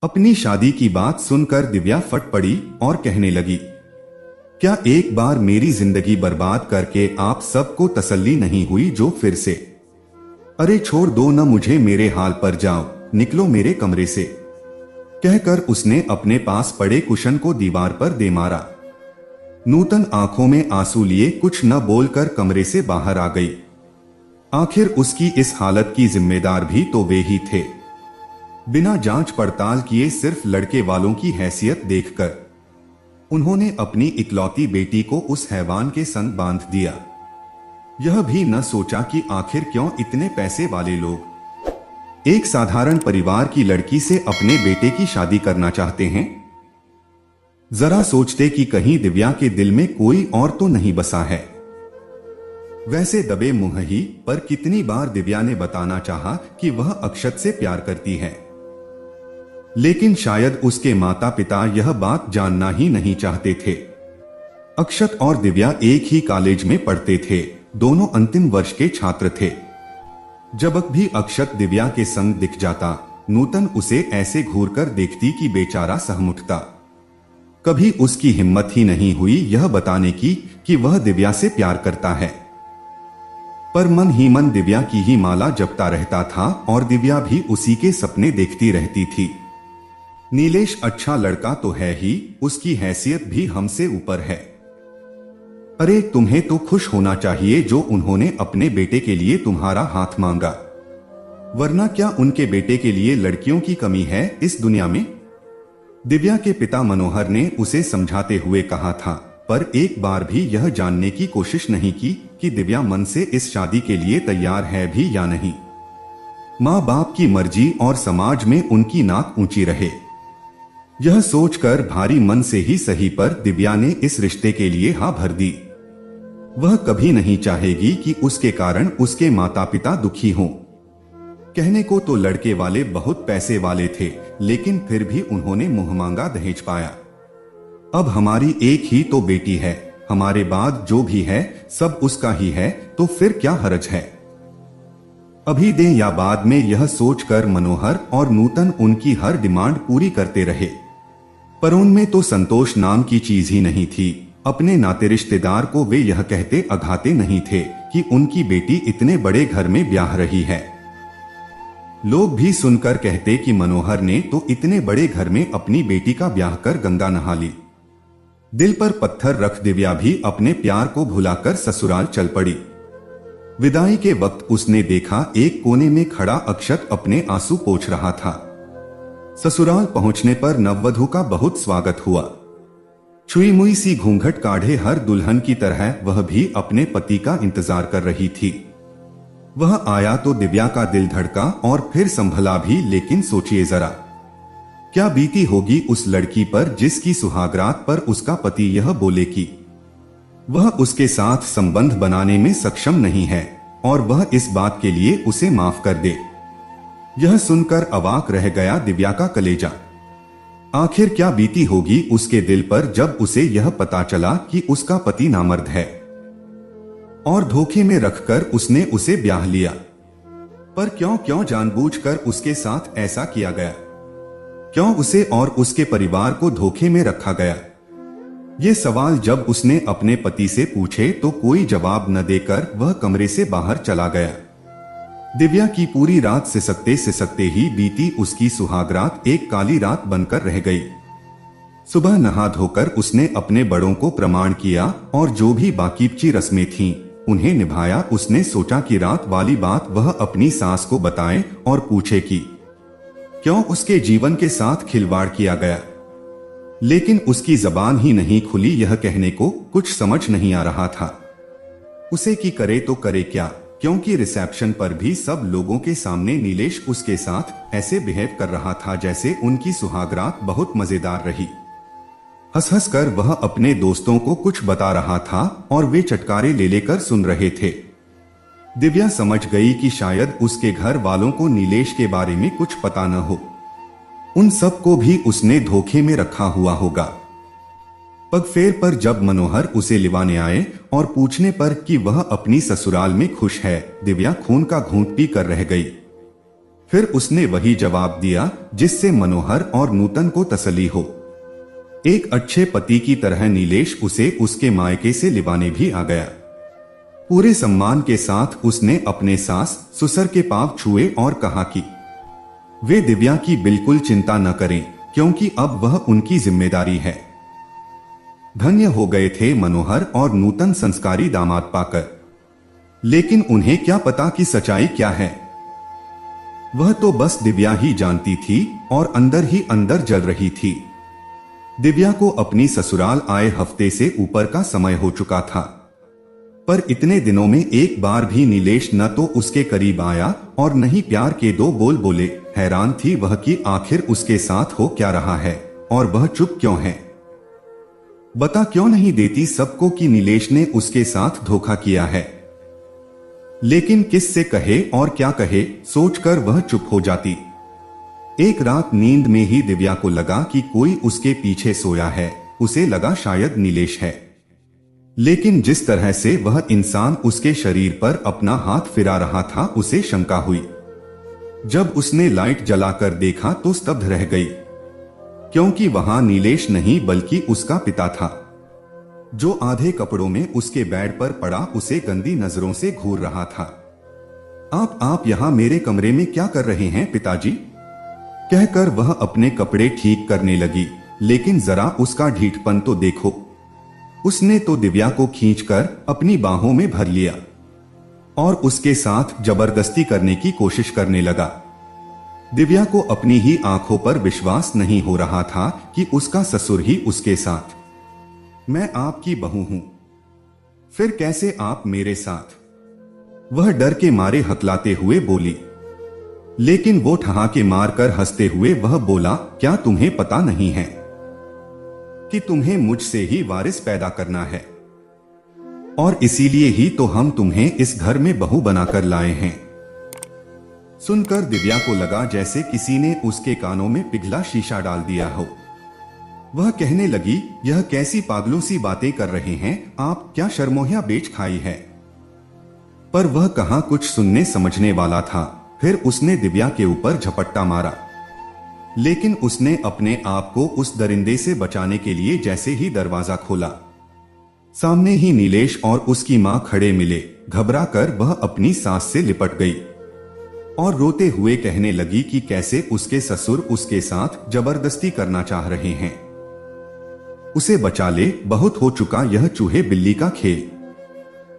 अपनी शादी की बात सुनकर दिव्या फट पड़ी और कहने लगी, क्या एक बार मेरी जिंदगी बर्बाद करके आप सबको तसल्ली नहीं हुई जो फिर से? अरे छोड़ दो न मुझे, मेरे हाल पर जाओ, निकलो मेरे कमरे से। कहकर उसने अपने पास पड़े कुशन को दीवार पर दे मारा। नूतन आंखों में आंसू लिए कुछ न बोलकर कमरे से बाहर आ गई। आखिर उसकी इस हालत की जिम्मेदार भी तो वे ही थे। बिना जांच पड़ताल किए सिर्फ लड़के वालों की हैसियत देखकर उन्होंने अपनी इकलौती बेटी को उस हैवान के संग बांध दिया। यह भी न सोचा कि आखिर क्यों इतने पैसे वाले लोग एक साधारण परिवार की लड़की से अपने बेटे की शादी करना चाहते हैं। जरा सोचते कि कहीं दिव्या के दिल में कोई और तो नहीं बसा है। वैसे दबे मुंह ही पर कितनी बार दिव्या ने बताना चाहा कि वह अक्षत से प्यार करती है, लेकिन शायद उसके माता पिता यह बात जानना ही नहीं चाहते थे। अक्षत और दिव्या एक ही कॉलेज में पढ़ते थे, दोनों अंतिम वर्ष के छात्र थे। जब भी अक्षत दिव्या के संग दिख जाता, नूतन उसे ऐसे घूरकर देखती कि बेचारा सहम उठता। कभी उसकी हिम्मत ही नहीं हुई यह बताने की कि वह दिव्या से प्यार करता है, पर मन ही मन दिव्या की ही माला जपता रहता था और दिव्या भी उसी के सपने देखती रहती थी। नीलेश अच्छा लड़का तो है ही, उसकी हैसियत भी हमसे ऊपर है। अरे तुम्हें तो खुश होना चाहिए जो उन्होंने अपने बेटे के लिए तुम्हारा हाथ मांगा, वरना क्या उनके बेटे के लिए लड़कियों की कमी है इस दुनिया में? दिव्या के पिता मनोहर ने उसे समझाते हुए कहा था, पर एक बार भी यह जानने की कोशिश नहीं की कि दिव्या मन से इस शादी के लिए तैयार है भी या नहीं। माँ बाप की मर्जी और समाज में उनकी नाक ऊंची रहे, यह सोचकर भारी मन से ही सही पर दिव्या ने इस रिश्ते के लिए हाँ भर दी। वह कभी नहीं चाहेगी कि उसके कारण उसके माता पिता दुखी हों। कहने को तो लड़के वाले बहुत पैसे वाले थे, लेकिन फिर भी उन्होंने मुंह मांगा दहेज पाया। अब हमारी एक ही तो बेटी है, हमारे बाद जो भी है सब उसका ही है, तो फिर क्या हर्ज है? अभी दें या बाद में, यह सोचकर मनोहर और नूतन उनकी हर डिमांड पूरी करते रहे, पर उनमें तो संतोष नाम की चीज ही नहीं थी। अपने नाते रिश्तेदार को वे यह कहते अघाते नहीं थे कि उनकी बेटी इतने बड़े घर में ब्याह रही है। लोग भी सुनकर कहते कि मनोहर ने तो इतने बड़े घर में अपनी बेटी का ब्याह कर गंगा नहा ली। दिल पर पत्थर रख दिव्या भी अपने प्यार को भुलाकर ससुराल चल पड़ी। विदाई के वक्त उसने देखा एक कोने में खड़ा अक्षत अपने आंसू पोंछ रहा था। ससुराल पहुंचने पर नववधू का बहुत स्वागत हुआ। छुई मुई सी घूंघट काढ़े हर दुल्हन की तरह वह भी अपने पति का इंतजार कर रही थी। वह आया तो दिव्या का दिल धड़का और फिर संभला भी, लेकिन सोचिए जरा, क्या बीती होगी उस लड़की पर जिसकी सुहागरात पर उसका पति यह बोले कि वह उसके साथ संबंध बनाने में सक्षम नहीं है और वह इस बात के लिए उसे माफ कर दे। यह सुनकर अवाक रह गया दिव्या का कलेजा। आखिर क्या बीती होगी उसके दिल पर जब उसे यह पता चला कि उसका पति नामर्द है और धोखे में रखकर उसने उसे ब्याह लिया। पर क्यों जानबूझकर उसके साथ ऐसा किया गया? क्यों उसे और उसके परिवार को धोखे में रखा गया? ये सवाल जब उसने अपने पति से पूछे तो कोई जवाब न देकर वह कमरे से बाहर चला गया। दिव्या की पूरी रात सिसकते ही बीती उसकी सुहागरात एक काली रात बनकर रह गई। सुबह नहा धोकर उसने अपने बड़ों को प्रणाम किया और जो भी बाकी रस्में थीं उन्हें निभाया। उसने सोचा कि रात वाली बात वह अपनी सास को बताए और पूछे कि क्यों उसके जीवन के साथ खिलवाड़ किया गया, लेकिन उसकी जबान ही नहीं खुली। यह कहने को कुछ समझ नहीं आ रहा था उसे कि करे तो करे क्या, क्योंकि रिसेप्शन पर भी सब लोगों के सामने नीलेश उसके साथ ऐसे बिहेव कर रहा था जैसे उनकी सुहागरात बहुत मजेदार रही। हंस हंस कर वह अपने दोस्तों को कुछ बता रहा था और वे चटकारे ले लेकर सुन रहे थे। दिव्या समझ गई कि शायद उसके घर वालों को नीलेश के बारे में कुछ पता न हो, उन सबको भी उसने धोखे में रखा हुआ होगा। पगफेर पर जब मनोहर उसे लिवाने आए और पूछने पर कि वह अपनी ससुराल में खुश है, दिव्या खून का घूंट पी कर रह गई। फिर उसने वही जवाब दिया जिससे मनोहर और नूतन को तसल्ली हो। एक अच्छे पति की तरह नीलेश उसे उसके मायके से लिवाने भी आ गया। पूरे सम्मान के साथ उसने अपने सास ससुर के पांव छुए और कहा कि वे दिव्या की बिल्कुल चिंता न करें, क्योंकि अब वह उनकी जिम्मेदारी है। धन्य हो गए थे मनोहर और नूतन संस्कारी दामाद पाकर। लेकिन उन्हें क्या पता कि सच्चाई क्या है। वह तो बस दिव्या ही जानती थी और अंदर ही अंदर जल रही थी। दिव्या को अपनी ससुराल आए हफ्ते से ऊपर का समय हो चुका था, पर इतने दिनों में एक बार भी नीलेश न तो उसके करीब आया और न ही प्यार के दो बोल बोले। हैरान थी वह कि आखिर उसके साथ हो क्या रहा है और वह चुप क्यों है। बता क्यों नहीं देती सबको कि नीलेश ने उसके साथ धोखा किया है। लेकिन किस से कहे और क्या कहे, सोचकर वह चुप हो जाती। एक रात नींद में ही दिव्या को लगा कि कोई उसके पीछे सोया है। उसे लगा शायद नीलेश है, लेकिन जिस तरह से वह इंसान उसके शरीर पर अपना हाथ फिरा रहा था उसे शंका हुई। जब उसने लाइट जलाकर देखा तो स्तब्ध रह गई, क्योंकि वहां नीलेश नहीं बल्कि उसका पिता था, जो आधे कपड़ों में उसके बेड पर पड़ा उसे गंदी नजरों से घूर रहा था। आप यहां मेरे कमरे में क्या कर रहे हैं पिताजी? कहकर वह अपने कपड़े ठीक करने लगी, लेकिन जरा उसका ढीठपन तो देखो। उसने तो दिव्या को खींचकर अपनी बाहों में भर लिया और उसके साथ जबरदस्ती करने की कोशिश करने लगा। दिव्या को अपनी ही आंखों पर विश्वास नहीं हो रहा था कि उसका ससुर ही उसके साथ। मैं आपकी बहू हूं, फिर कैसे आप मेरे साथ? वह डर के मारे हकलाते हुए बोली। लेकिन वो ठहाके मारकर हंसते हुए वह बोला, क्या तुम्हें पता नहीं है कि तुम्हें मुझसे ही वारिस पैदा करना है, और इसीलिए ही तो हम तुम्हें इस घर में बहू बनाकर लाए हैं। सुनकर दिव्या को लगा जैसे किसी ने उसके कानों में पिघला शीशा डाल दिया हो। वह कहने लगी, यह कैसी पागलों सी बातें कर रहे हैं आप, क्या शर्मोहिया बेच खाई है? पर वह कहां कुछ सुनने समझने वाला था। फिर उसने दिव्या के ऊपर झपट्टा मारा, लेकिन उसने अपने आप को उस दरिंदे से बचाने के लिए जैसे ही दरवाजा खोला, सामने ही नीलेश और उसकी मां खड़े मिले। घबराकर वह अपनी सास से लिपट गई और रोते हुए कहने लगी कि कैसे उसके ससुर उसके साथ जबरदस्ती करना चाह रहे हैं। उसे बचा ले, बहुत हो चुका यह चूहे बिल्ली का खेल।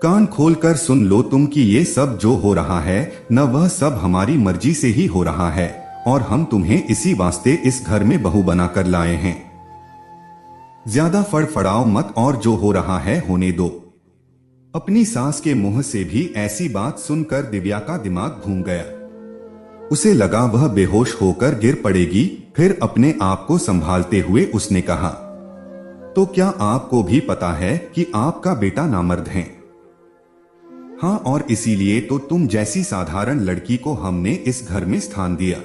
कान खोलकर सुन लो तुम कि ये सब जो हो रहा है न वह सब हमारी मर्जी से ही हो रहा है, और हम तुम्हें इसी वास्ते इस घर में बहू बनाकर लाए हैं। ज्यादा फड़फड़ाओ मत और जो हो रहा है होने दो। अपनी सास के मुंह से भी ऐसी बात सुनकर दिव्या का दिमाग घूम गया। उसे लगा वह बेहोश होकर गिर पड़ेगी। फिर अपने आप को संभालते हुए उसने कहा, तो क्या आपको भी पता है कि आपका बेटा नामर्द है? हाँ, और इसीलिए तो तुम जैसी साधारण लड़की को हमने इस घर में स्थान दिया,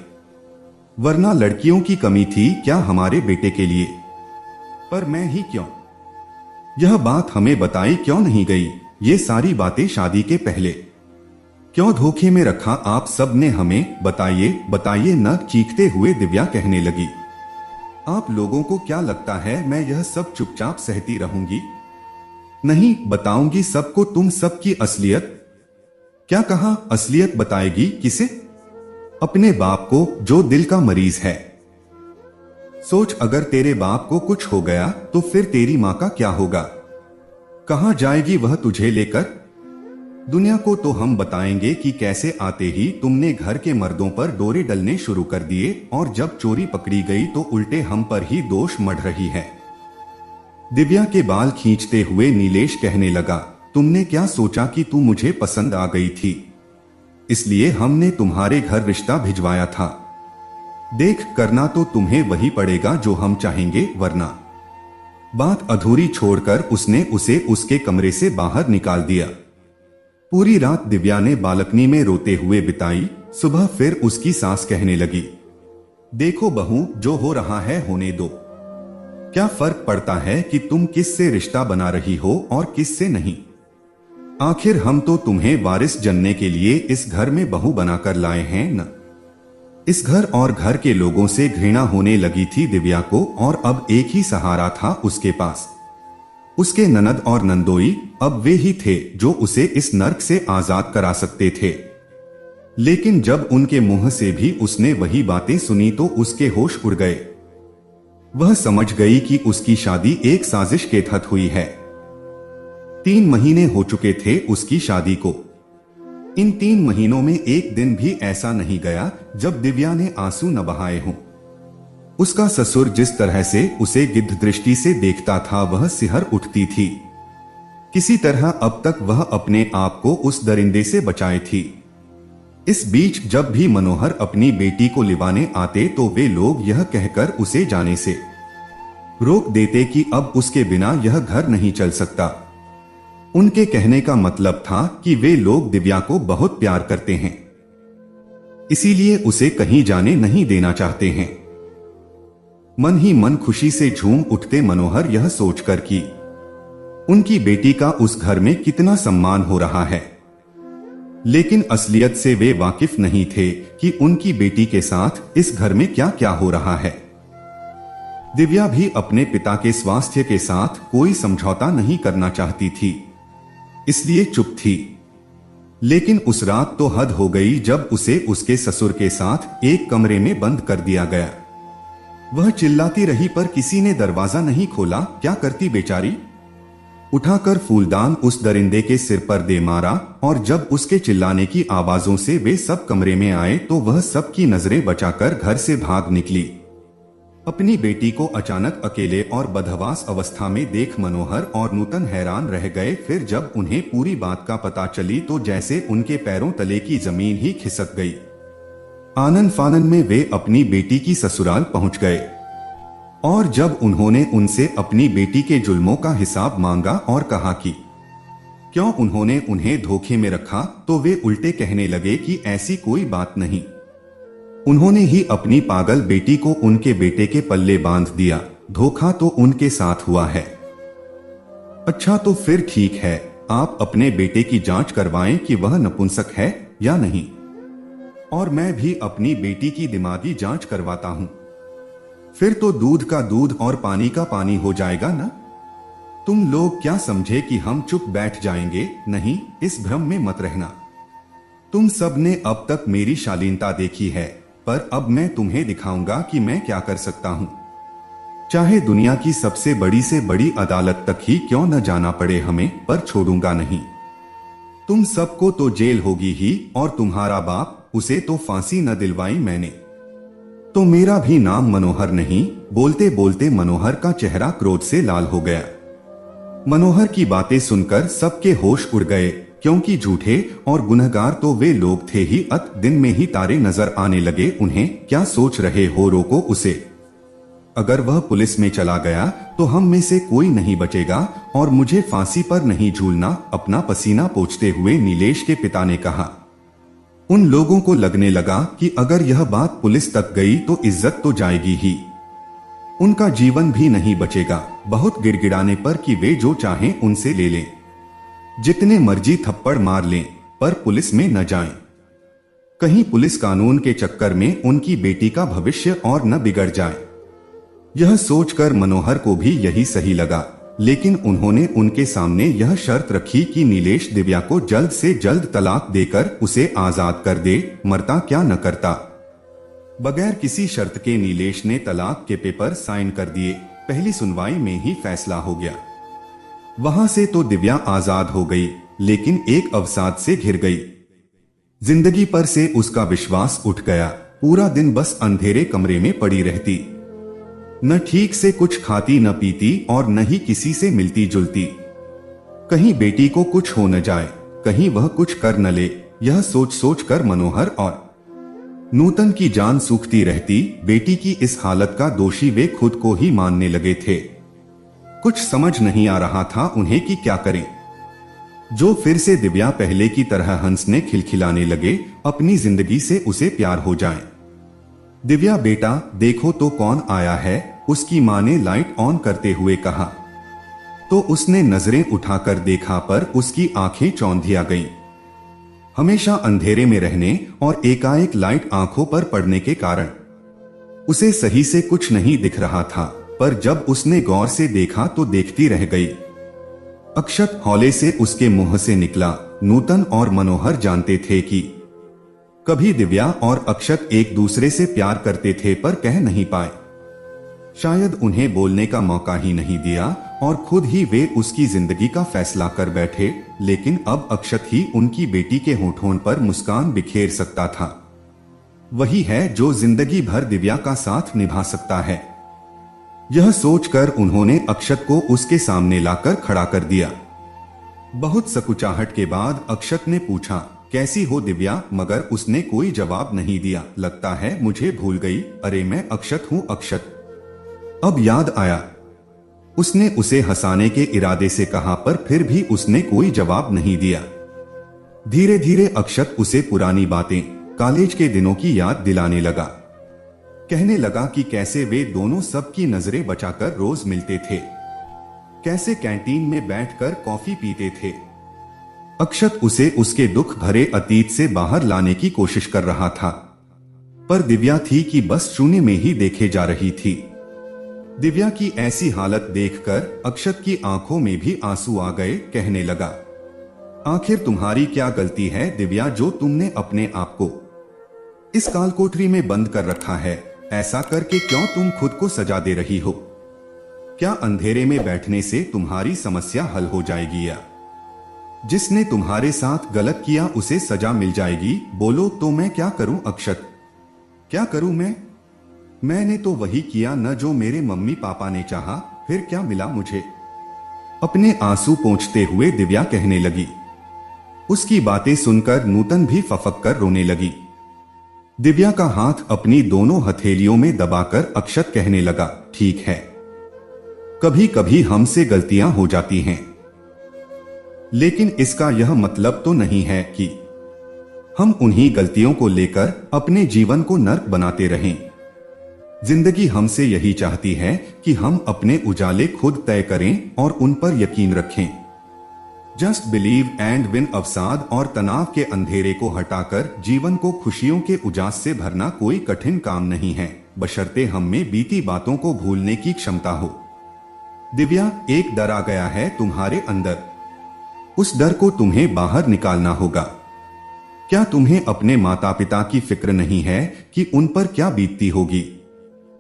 वरना लड़कियों की कमी थी क्या हमारे बेटे के लिए? पर मैं ही क्यों? यह बात हमें बताई क्यों नहीं गई? ये सारी बातें शादी के पहले क्यों धोखे में रखा आप सब ने हमें? बताइए बताइए न, चीखते हुए दिव्या कहने लगी। आप लोगों को क्या लगता है मैं यह सब चुपचाप सहती रहूंगी? नहीं, बताऊंगी सबको तुम सबकी असलियत। क्या कहा? असलियत बताएगी? किसे? अपने बाप को, जो दिल का मरीज है। सोच, अगर तेरे बाप को कुछ हो गया तो फिर तेरी मां का क्या होगा? कहां जाएगी वह तुझे लेकर? दुनिया को तो हम बताएंगे कि कैसे आते ही तुमने घर के मर्दों पर डोरे डलने शुरू कर दिए, और जब चोरी पकड़ी गई तो उल्टे हम पर ही दोष मढ़ रही है। दिव्या के बाल खींचते हुए नीलेश कहने लगा, तुमने क्या सोचा कि तू मुझे पसंद आ गई थी, इसलिए हमने तुम्हारे घर रिश्ता भिजवाया था? देख, करना तो तुम्हें वही पड़ेगा जो हम चाहेंगे, वरना। बात अधूरी छोड़कर उसने उसे उसके कमरे से बाहर निकाल दिया। पूरी रात दिव्या ने बालकनी में रोते हुए बिताई। सुबह फिर उसकी सास कहने लगी, देखो बहू, जो हो रहा है होने दो। क्या फर्क पड़ता है कि तुम किस से रिश्ता बना रही हो और किस से नहीं? आखिर हम तो तुम्हें वारिस जनने के लिए इस घर में बहू बनाकर लाए हैं न। इस घर और घर के लोगों से घृणा होने लगी थी दिव्या को, और अब एक ही सहारा था उसके पास। उसके ननद और नंदोई अब वे ही थे जो उसे इस नर्क से आजाद करा सकते थे। लेकिन जब उनके मुंह से भी उसने वही बातें सुनी तो उसके होश उड़ गए। वह समझ गई कि उसकी शादी एक साजिश के तहत हुई है। 3 महीने हो चुके थे उसकी शादी को। इन 3 महीनों में एक दिन भी ऐसा नहीं गया जब दिव्या ने आंसू न बहाए हों। उसका ससुर जिस तरह से उसे गिद्ध दृष्टि से देखता था वह सिहर उठती थी। किसी तरह अब तक वह अपने आप को उस दरिंदे से बचाए थी। इस बीच जब भी मनोहर अपनी बेटी को लिवाने आते तो वे लोग यह कहकर उसे जाने से रोक देते कि अब उसके बिना यह घर नहीं चल सकता। उनके कहने का मतलब था कि वे लोग दिव्या को बहुत प्यार करते हैं, इसीलिए उसे कहीं जाने नहीं देना चाहते हैं। मन ही मन खुशी से झूम उठते मनोहर यह सोचकर कि उनकी बेटी का उस घर में कितना सम्मान हो रहा है। लेकिन असलियत से वे वाकिफ नहीं थे कि उनकी बेटी के साथ इस घर में क्या क्या हो रहा है। दिव्या भी अपने पिता के स्वास्थ्य के साथ कोई समझौता नहीं करना चाहती थी, इसलिए चुप थी। लेकिन उस रात तो हद हो गई जब उसे उसके ससुर के साथ एक कमरे में बंद कर दिया गया। वह चिल्लाती रही पर किसी ने दरवाजा नहीं खोला। क्या करती बेचारी? उठाकर फूलदान उस दरिंदे के सिर पर दे मारा, और जब उसके चिल्लाने की आवाजों से वे सब कमरे में आए तो वह सबकी नजरें बचाकर घर से भाग निकली। अपनी बेटी को अचानक अकेले और बदहवास अवस्था में देख मनोहर और नूतन हैरान रह गए। फिर जब उन्हें पूरी बात का पता चली तो जैसे उनके पैरों तले की जमीन ही खिसक गई। आनन फानन में वे अपनी बेटी की ससुराल पहुंच गए, और जब उन्होंने उनसे अपनी बेटी के जुल्मों का हिसाब मांगा और कहा कि क्यों उन्होंने उन्हें धोखे में रखा, तो वे उल्टे कहने लगे कि ऐसी कोई बात नहीं, उन्होंने ही अपनी पागल बेटी को उनके बेटे के पल्ले बांध दिया, धोखा तो उनके साथ हुआ है। अच्छा तो फिर ठीक है, आप अपने बेटे की जांच करवाएं कि वह नपुंसक है या नहीं, और मैं भी अपनी बेटी की दिमागी जांच करवाता हूं। फिर तो दूध का दूध और पानी का पानी हो जाएगा ना। तुम लोग क्या समझे कि हम चुप बैठ जाएंगे? नहीं, इस भ्रम में मत रहना। तुम सब ने अब तक मेरी शालीनता देखी है, पर अब मैं तुम्हें दिखाऊंगा कि मैं क्या कर सकता हूं। चाहे दुनिया की सबसे बड़ी से बड़ी अदालत तक ही क्यों न जाना पड़े हमें, पर छोड़ूंगा नहीं। तुम सबको तो जेल होगी ही, और तुम्हारा बाप, उसे तो फांसी न दिलवाई मैंने, तो मेरा भी नाम मनोहर नहीं। बोलते बोलते मनोहर का चेहरा क्रोध से लाल हो गया। मनोहर की बातें सुनकर सबके होश उड़ गए, क्योंकि झूठे और गुनहगार तो वे लोग थे ही। दिन में ही तारे नजर आने लगे उन्हें। क्या सोच रहे हो? रोको उसे। अगर वह पुलिस में चला गया तो हम में से कोई नहीं बचेगा, और मुझे फांसी पर नहीं झूलना। अपना पसीना पोंछते हुए नीलेश के पिता ने कहा। उन लोगों को लगने लगा कि अगर यह बात पुलिस तक गई तो इज्जत तो जाएगी ही, उनका जीवन भी नहीं बचेगा। बहुत गिड़गिड़ाने पर कि वे जो चाहें उनसे ले लें, जितने मर्जी थप्पड़ मार लें, पर पुलिस में न जाएं। कहीं पुलिस कानून के चक्कर में उनकी बेटी का भविष्य और न बिगड़ जाए। यह सोचकर मनोहर को भी यही सही लगा, लेकिन उन्होंने उनके सामने यह शर्त रखी कि नीलेश दिव्या को जल्द से जल्द तलाक देकर उसे आजाद कर दे, मरता क्या न करता। बगैर किसी शर्त के नीलेश ने तलाक के पेपर साइन कर दिए। पहली सुनवाई में ही फैसला हो गया। वहां से तो दिव्या आजाद हो गई, लेकिन एक अवसाद से घिर गई। जिंदगी पर से उसका विश्वास उठ गया। पूरा दिन बस अंधेरे कमरे में पड़ी रहती, न ठीक से कुछ खाती न पीती, और न ही किसी से मिलती जुलती। कहीं बेटी को कुछ हो न जाए, कहीं वह कुछ कर न ले, यह सोच सोच कर मनोहर और नूतन की जान सूखती रहती। बेटी की इस हालत का दोषी वे खुद को ही मानने लगे थे। कुछ समझ नहीं आ रहा था उन्हें कि क्या करें। जो फिर से दिव्या पहले की तरह हंसने खिलखिलाने लगे, अपनी जिंदगी से उसे प्यार हो जाए। दिव्या बेटा देखो तो कौन आया है, उसकी मां ने लाइट ऑन करते हुए कहा। तो उसने नजरें उठाकर देखा, पर उसकी आंखें चौंधिया गईं। हमेशा अंधेरे में रहने और एकाएक लाइट आंखों पर पड़ने के कारण उसे सही से कुछ नहीं दिख रहा था, पर जब उसने गौर से देखा तो देखती रह गई। अक्षत हौले से उसके मुंह से निकला। नूतन और मनोहर जानते थे कि कभी दिव्या और अक्षत एक दूसरे से प्यार करते थे, पर कह नहीं पाए। शायद उन्हें बोलने का मौका ही नहीं दिया और खुद ही वे उसकी जिंदगी का फैसला कर बैठे। लेकिन अब अक्षत ही उनकी बेटी के होठों पर मुस्कान बिखेर सकता था। वही है जो जिंदगी भर दिव्या का साथ निभा सकता है। यह सोचकर उन्होंने अक्षत को उसके सामने लाकर खड़ा कर दिया। बहुत सकुचाहट के बाद अक्षत ने पूछा, कैसी हो दिव्या? मगर उसने कोई जवाब नहीं दिया। लगता है मुझे भूल गई। अरे मैं अक्षत हूँ अक्षत। अब याद आया। उसने उसे हंसाने के इरादे से कहा, पर फिर भी उसने कोई जवाब नहीं दिया। धीरे धीरे अक्षत उसे पुरानी बातें, कॉलेज के दिनों की याद दिलाने लगा। कहने लगा कि कैसे वे दोनों सबकी नजरें बचाकर रोज मिलते थे, कैसे कैंटीन में बैठकर कॉफी पीते थे। अक्षत उसे उसके दुख भरे अतीत से बाहर लाने की कोशिश कर रहा था, पर दिव्या थी कि बस शून्य में ही देखे जा रही थी। दिव्या की ऐसी हालत देखकर अक्षत की आंखों में भी आंसू आ गए। कहने लगा, आखिर तुम्हारी क्या गलती है दिव्या, जो तुमने अपने आप को इस काल कोठरी में बंद कर रखा है? ऐसा करके क्यों तुम खुद को सजा दे रही हो? क्या अंधेरे में बैठने से तुम्हारी समस्या हल हो जाएगी, या जिसने तुम्हारे साथ गलत किया उसे सजा मिल जाएगी? बोलो तो मैं क्या करूं अक्षत, क्या करूं मैं? मैंने तो वही किया न जो मेरे मम्मी पापा ने चाहा, फिर क्या मिला मुझे? अपने आंसू पोंछते हुए दिव्या कहने लगी। उसकी बातें सुनकर नूतन भी फफक कर रोने लगी। दिव्या का हाथ अपनी दोनों हथेलियों में दबाकर अक्षत कहने लगा, ठीक है, कभी कभी हमसे गलतियां हो जाती हैं, लेकिन इसका यह मतलब तो नहीं है कि हम उन्हीं गलतियों को लेकर अपने जीवन को नर्क बनाते रहें। जिंदगी हमसे यही चाहती है कि हम अपने उजाले खुद तय करें और उन पर यकीन रखें। Just believe and win. अवसाद और तनाव के अंधेरे को हटाकर जीवन को खुशियों के उजास से भरना कोई कठिन काम नहीं है, बशर्ते हम में बीती बातों को भूलने की क्षमता हो। दिव्या, एक डर आ गया है तुम्हारे अंदर। उस डर को तुम्हें बाहर निकालना होगा। क्या तुम्हें अपने माता पिता की फिक्र नहीं है कि उन पर क्या बीतती होगी?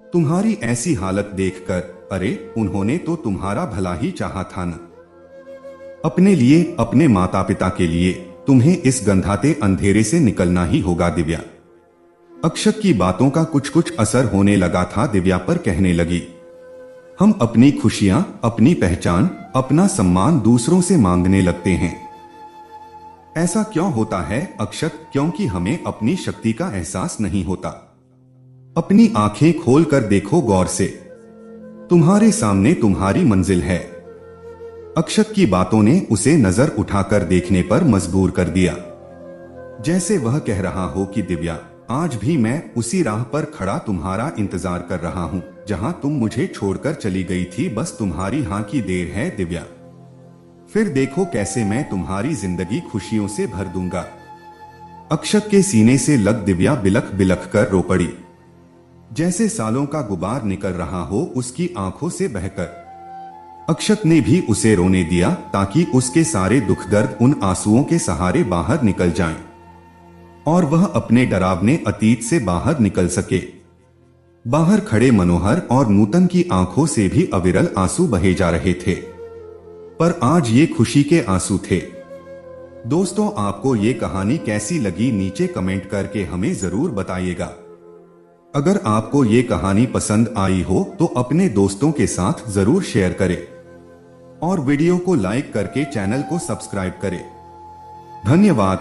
तुम्हारी ऐसी हालत देखकर, अरे उन्होंने तो तुम्हारा भला ही चाहा था न। अपने लिए, अपने माता पिता के लिए तुम्हें इस गंधाते अंधेरे से निकलना ही होगा दिव्या। अक्षत की बातों का कुछ कुछ असर होने लगा था। दिव्या पर कहने लगी, हम अपनी खुशियां, अपनी पहचान, अपना सम्मान दूसरों से मांगने लगते हैं। ऐसा क्यों होता है अक्षत? क्योंकि हमें अपनी शक्ति का एहसास नहीं होता। अपनी आंखें खोलकर देखो गौर से, तुम्हारे सामने तुम्हारी मंजिल है। अक्षत की बातों ने उसे नजर उठाकर देखने पर मजबूर कर दिया, जैसे वह कह रहा हो कि दिव्या, आज भी मैं उसी राह पर खड़ा तुम्हारा इंतजार कर रहा हूं जहां तुम मुझे छोड़कर चली गई थी। बस तुम्हारी हां की देर है दिव्या, फिर देखो कैसे मैं तुम्हारी जिंदगी खुशियों से भर दूंगा। अक्षत के सीने से लग दिव्या बिलख बिलख कर रो पड़ी, जैसे सालों का गुबार निकल रहा हो उसकी आंखों से बहकर। अक्षत ने भी उसे रोने दिया ताकि उसके सारे दुख दर्द उन आंसुओं के सहारे बाहर निकल जाएं और वह अपने डरावने अतीत से बाहर निकल सके। बाहर खड़े मनोहर और नूतन की आंखों से भी अविरल आंसू बहे जा रहे थे, पर आज ये खुशी के आंसू थे। दोस्तों, आपको ये कहानी कैसी लगी नीचे कमेंट करके हमें जरूर बताइएगा। अगर आपको ये कहानी पसंद आई हो तो अपने दोस्तों के साथ जरूर शेयर करें और वीडियो को लाइक करके चैनल को सब्सक्राइब करें। धन्यवाद।